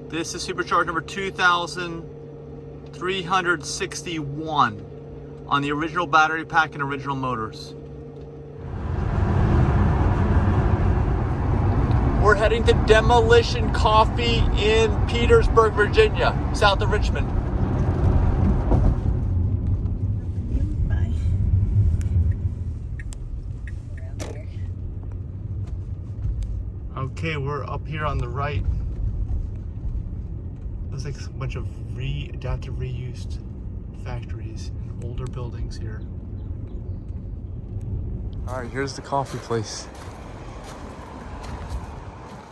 This is supercharged number 2361 on the original battery pack and original motors. We're heading to Demolition Coffee in Petersburg, Virginia, south of Richmond. Okay, we're up here on the right. Looks like a bunch of adaptive reused factories and older buildings here. All right, here's the coffee place.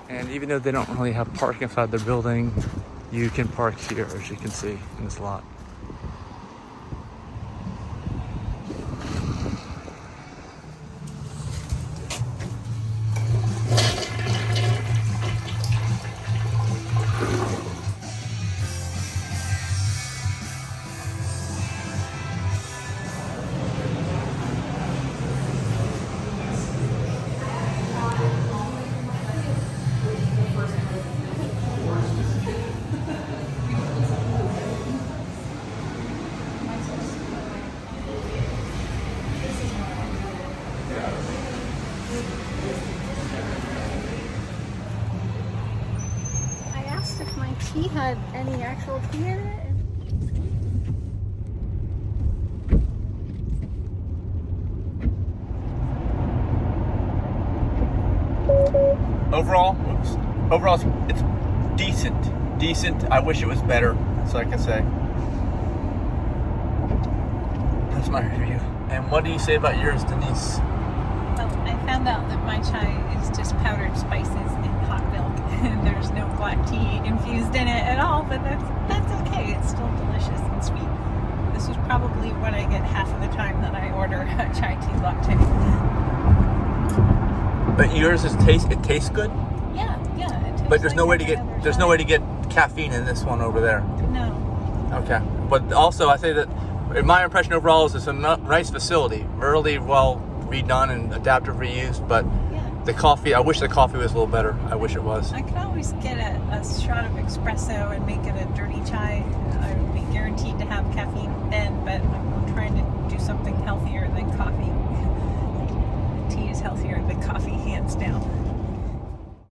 And even though they don't really have parking inside their building, you can park here, as you can see, in this lot. If my tea had any actual tea in it. Overall, it's decent. I wish it was better. That's all I can say. That's my review. And what do you say about yours, Denise? Well, I found out that my chai is just powdered spices and hot milk, and there's no black tea infused in it at all, but that's okay. It's still delicious and sweet. This is probably what I get half of the time that I order a chai tea latte. But yours it tastes good? Yeah. It tastes But there's like no way to every get other there's chai. no way to get caffeine in this one over there. No. Okay. But also I say that in my impression overall is it's a nice facility, really well redone and adaptive reused, but Yeah. the coffee, I wish the coffee was a little better. I wish it was. I could always get a shot of espresso and make it a dirty chai. I would be guaranteed to have caffeine then, but I'm trying to do something healthier than coffee. Tea is healthier than coffee, hands down.